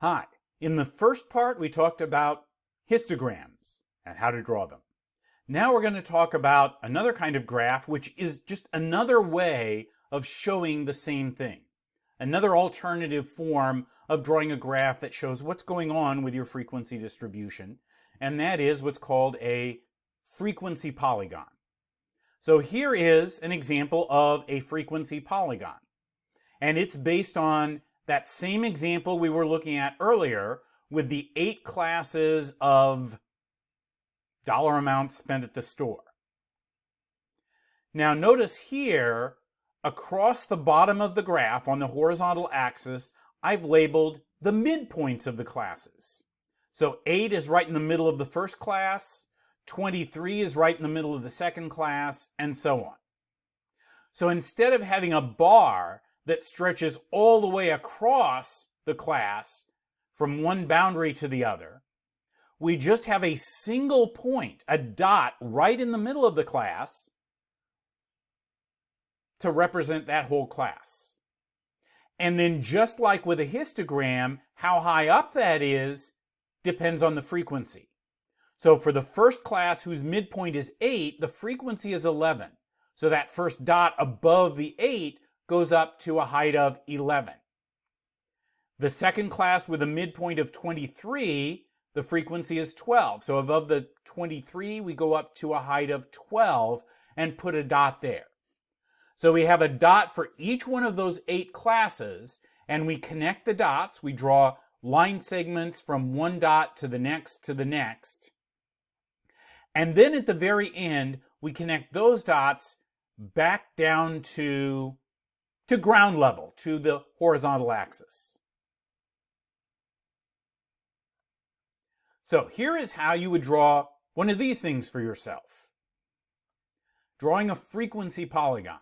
Hi. In the first part, we talked about histograms and how to draw them. Now we're going to talk about another kind of graph, which is just another way of showing the same thing. Another alternative form of drawing a graph that shows what's going on with your frequency distribution, and that is what's called a frequency polygon. So here is an example of a frequency polygon, and it's based on that same example we were looking at earlier with the 8 classes of dollar amounts spent at the store. Now notice here, across the bottom of the graph on the horizontal axis, I've labeled the midpoints of the classes. So 8 is right in the middle of the first class, 23 is right in the middle of the second class, and so on. So instead of having a bar that stretches all the way across the class from one boundary to the other, we just have a single point, a dot right in the middle of the class to represent that whole class. And then just like with a histogram, how high up that is depends on the frequency. So for the first class whose midpoint is 8, the frequency is 11. So that first dot above the 8 goes up to a height of 11. The second class with a midpoint of 23, the frequency is 12. So above the 23, we go up to a height of 12 and put a dot there. So we have a dot for each one of those 8 classes, and we connect the dots. We draw line segments from one dot to the next to the next. And then at the very end, we connect those dots back down to ground level, to the horizontal axis. So here is how you would draw one of these things for yourself. Drawing a frequency polygon.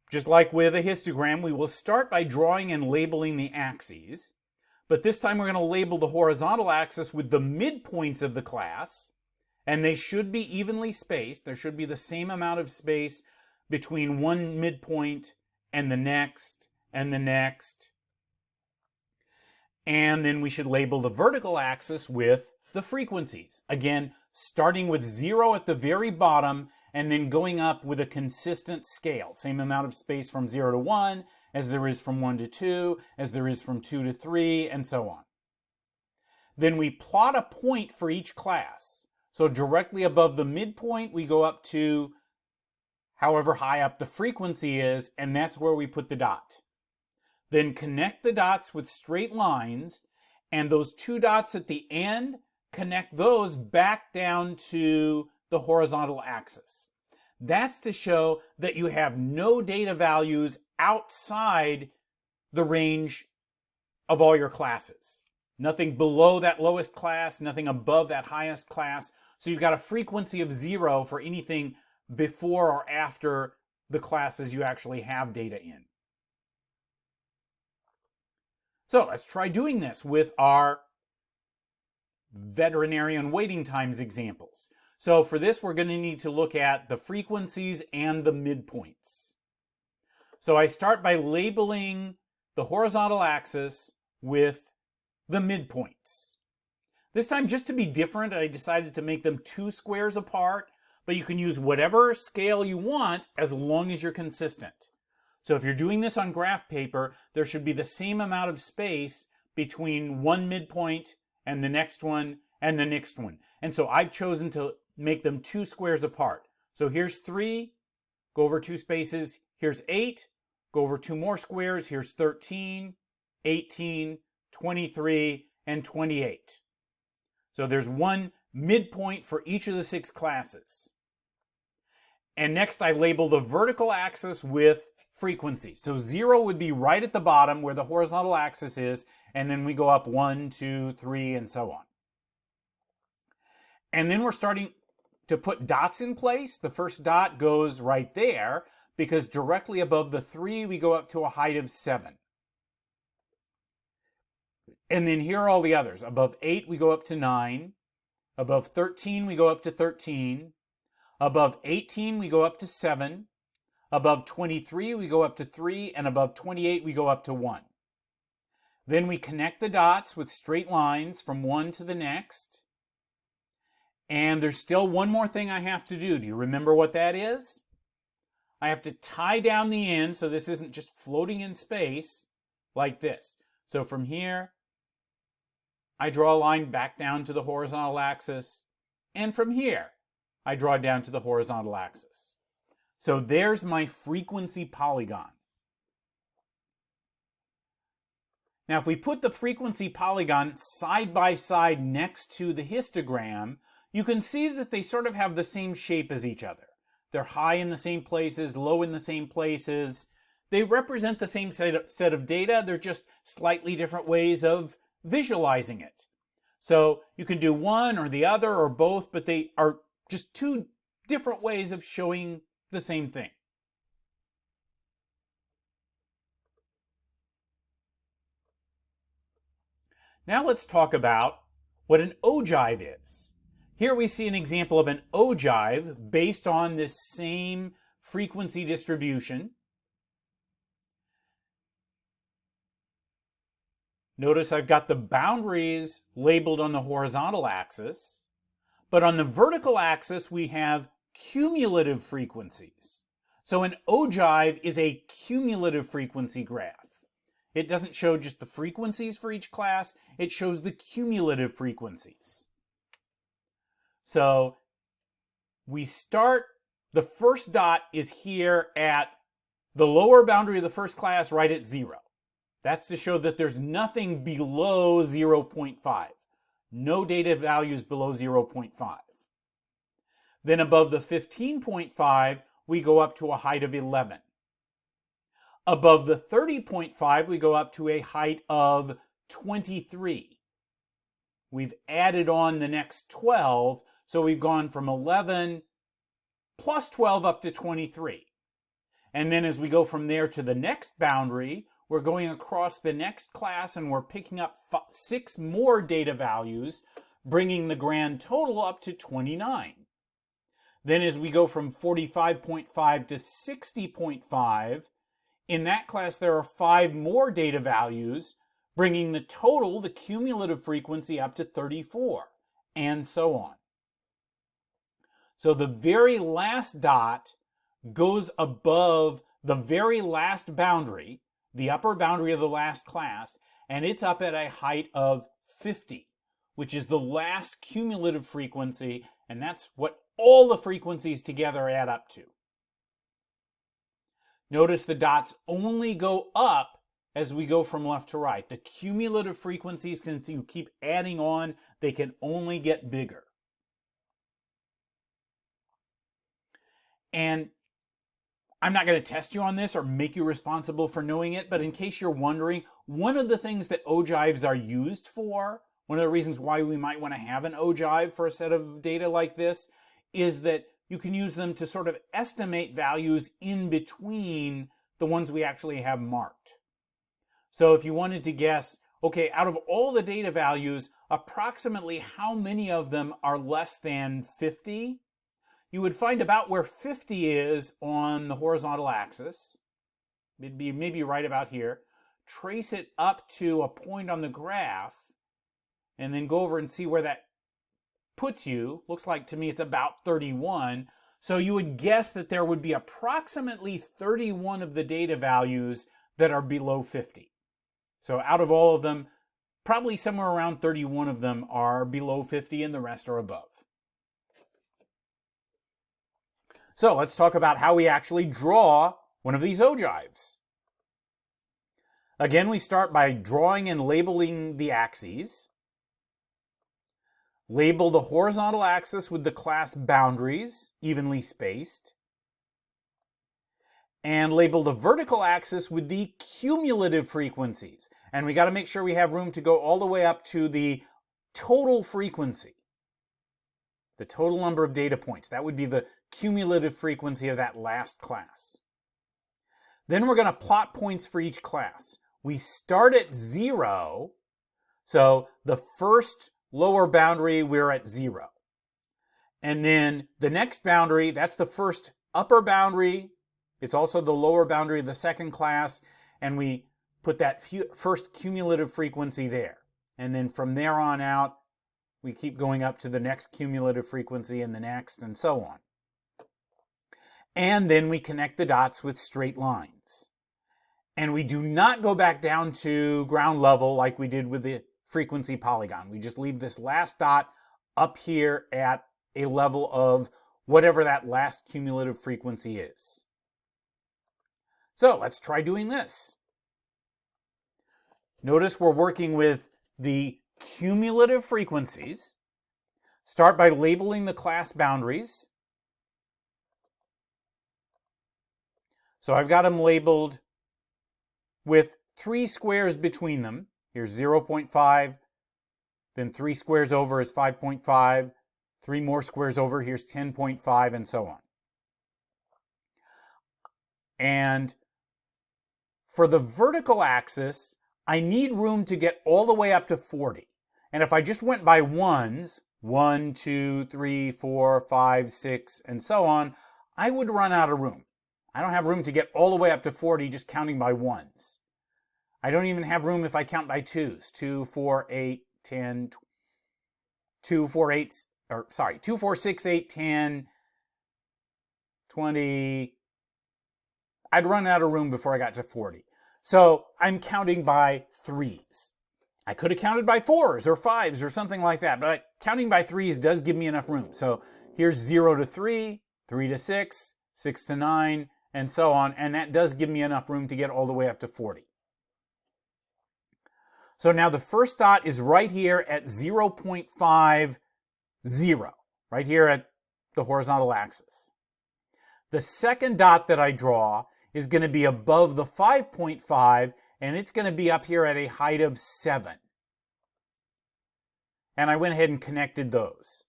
Just like with a histogram, we will start by drawing and labeling the axes, but this time we're going to label the horizontal axis with the midpoints of the class, and they should be evenly spaced. There should be the same amount of space between one midpoint and the next, and the next. And then we should label the vertical axis with the frequencies. Again, starting with 0 at the very bottom and then going up with a consistent scale. Same amount of space from 0 to 1 as there is from 1 to 2, as there is from 2 to 3, and so on. Then we plot a point for each class. So directly above the midpoint, we go up to however high up the frequency is, and that's where we put the dot. Then connect the dots with straight lines, and those 2 dots at the end, connect those back down to the horizontal axis. That's to show that you have no data values outside the range of all your classes. Nothing below that lowest class, nothing above that highest class. So you've got a frequency of 0 for anything before or after the classes you actually have data in. So let's try doing this with our veterinarian waiting times examples. So for this, we're going to need to look at the frequencies and the midpoints. So I start by labeling the horizontal axis with the midpoints. This time, just to be different, I decided to make them 2 squares apart, but you can use whatever scale you want as long as you're consistent. So if you're doing this on graph paper, there should be the same amount of space between one midpoint and the next one and the next one. And so I've chosen to make them 2 squares apart. So here's 3, go over 2 spaces. Here's 8, go over 2 more squares. Here's 13, 18, 23, and 28. So there's one midpoint for each of the 6 classes. And next I label the vertical axis with frequency. So 0 would be right at the bottom where the horizontal axis is, and then we go up 1, 2, 3, and so on. And then we're starting to put dots in place. The first dot goes right there because directly above the 3 we go up to a height of 7. And then here are all the others. Above 8 we go up to 9. Above 13 we go up to 13. Above 18 we go up to 7. Above 23 we go up to 3. And above 28 we go up to 1. Then we connect the dots with straight lines from one to the next. And there's still one more thing I have to do. Do you remember what that is? I have to tie down the end so this isn't just floating in space like this. So from here, I draw a line back down to the horizontal axis. And from here, I draw down to the horizontal axis. So there's my frequency polygon. Now, if we put the frequency polygon side by side next to the histogram, you can see that they sort of have the same shape as each other. They're high in the same places, low in the same places. They represent the same set of data. They're just slightly different ways of visualizing it. So you can do one or the other or both, but they are just two different ways of showing the same thing. Now let's talk about what an ogive is. Here we see an example of an ogive based on this same frequency distribution. Notice I've got the boundaries labeled on the horizontal axis, but on the vertical axis we have cumulative frequencies. So an ogive is a cumulative frequency graph. It doesn't show just the frequencies for each class, it shows the cumulative frequencies. So we start, the first dot is here at the lower boundary of the first class right at 0. That's to show that there's nothing below 0.5. No data values below 0.5. Then above the 15.5, we go up to a height of 11. Above the 30.5, we go up to a height of 23. We've added on the next 12, so we've gone from 11 plus 12 up to 23. And then as we go from there to the next boundary, we're going across the next class and we're picking up 6 more data values, bringing the grand total up to 29. Then as we go from 45.5 to 60.5, in that class there are 5 more data values, bringing the total, the cumulative frequency, up to 34, and so on. So the very last dot goes above the very last boundary, the upper boundary of the last class, and it's up at a height of 50, which is the last cumulative frequency, and that's what all the frequencies together add up to. Notice the dots only go up as we go from left to right. The cumulative frequencies, since you keep adding on, they can only get bigger. And I'm not going to test you on this or make you responsible for knowing it, but in case you're wondering, one of the things that ogives are used for, one of the reasons why we might want to have an ogive for a set of data like this, is that you can use them to sort of estimate values in between the ones we actually have marked. So if you wanted to guess, okay, out of all the data values, approximately how many of them are less than 50, you would find about where 50 is on the horizontal axis. It'd be maybe right about here. Trace it up to a point on the graph, and then go over and see where that puts you. Looks like to me it's about 31. So you would guess that there would be approximately 31 of the data values that are below 50. So out of all of them, probably somewhere around 31 of them are below 50 and the rest are above. So let's talk about how we actually draw one of these ogives. Again, we start by drawing and labeling the axes. Label the horizontal axis with the class boundaries, evenly spaced. And label the vertical axis with the cumulative frequencies. And we got to make sure we have room to go all the way up to the total frequency. The total number of data points. That would be the cumulative frequency of that last class. Then we're going to plot points for each class. We start at 0. So the first lower boundary, we're at 0. And then the next boundary, that's the first upper boundary. It's also the lower boundary of the second class. And we put that first cumulative frequency there. And then from there on out, we keep going up to the next cumulative frequency and the next, and so on. And then we connect the dots with straight lines. And we do not go back down to ground level like we did with the frequency polygon. We just leave this last dot up here at a level of whatever that last cumulative frequency is. So let's try doing this. Notice we're working with the cumulative frequencies. Start by labeling the class boundaries. So I've got them labeled with 3 squares between them. Here's 0.5, then 3 squares over is 5.5, 3 more squares over, here's 10.5, and so on. And for the vertical axis, I need room to get all the way up to 40. And if I just went by ones, 1, 2, 3, 4, 5, 6, and so on, I would run out of room. I don't have room to get all the way up to 40 just counting by ones. I don't even have room if I count by twos. 2, 4, 8, 10, 2, 4, 8, or sorry, 2, 4, 6, 8, 10, 20. I'd run out of room before I got to 40. So I'm counting by threes. I could have counted by 4s or 5s or something like that, but counting by 3s does give me enough room. So here's 0 to 3, 3 to 6, 6 to 9, and so on, and that does give me enough room to get all the way up to 40. So now the first dot is right here at 0.50, right here at the horizontal axis. The second dot that I draw is going to be above the 5.5, and it's going to be up here at a height of 7. And I went ahead and connected those.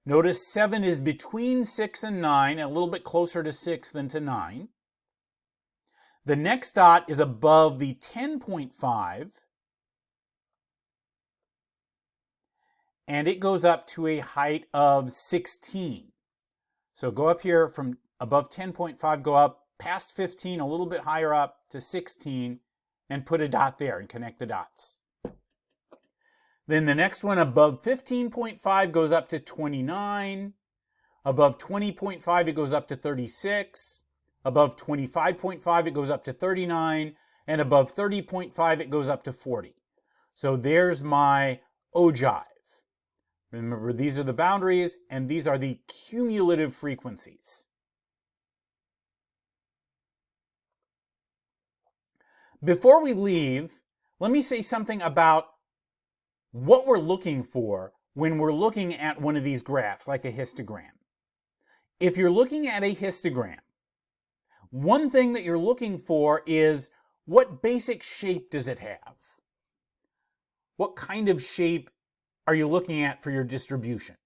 Notice 7 is between 6 and 9, a little bit closer to 6 than to 9. The next dot is above the 10.5, and it goes up to a height of 16. So go up here from above 10.5, go up past 15, a little bit higher up to 16, and put a dot there and connect the dots. Then the next one above 15.5 goes up to 29. Above 20.5 it goes up to 36. Above 25.5 it goes up to 39. And above 30.5 it goes up to 40. So there's my ogive. Remember, these are the boundaries and these are the cumulative frequencies. Before we leave, let me say something about what we're looking for when we're looking at one of these graphs, like a histogram. If you're looking at a histogram, one thing that you're looking for is what basic shape does it have? What kind of shape are you looking at for your distribution?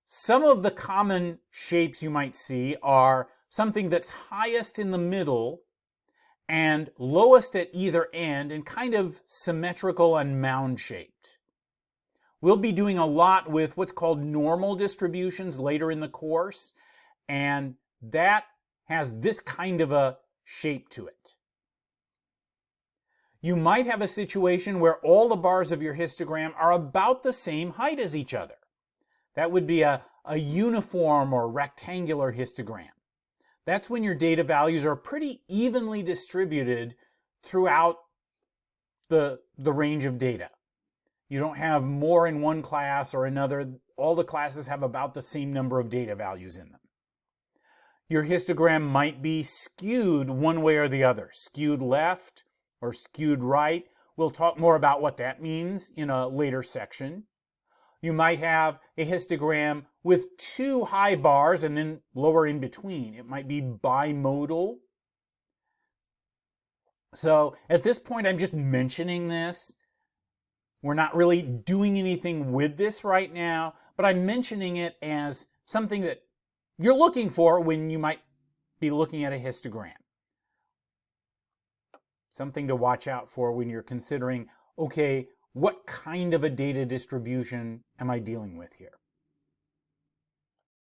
Some of the common shapes you might see are something that's highest in the middle and lowest at either end and kind of symmetrical and mound-shaped. We'll be doing a lot with what's called normal distributions later in the course, and that has this kind of a shape to it. You might have a situation where all the bars of your histogram are about the same height as each other. That would be a uniform or rectangular histogram. That's when your data values are pretty evenly distributed throughout the range of data. You don't have more in one class or another. All the classes have about the same number of data values in them. Your histogram might be skewed one way or the other, skewed left or skewed right. We'll talk more about what that means in a later section. You might have a histogram with 2 high bars and then lower in between. It might be bimodal. So at this point, I'm just mentioning this. We're not really doing anything with this right now, but I'm mentioning it as something that you're looking for when you might be looking at a histogram. Something to watch out for when you're considering, okay, what kind of a data distribution am I dealing with here?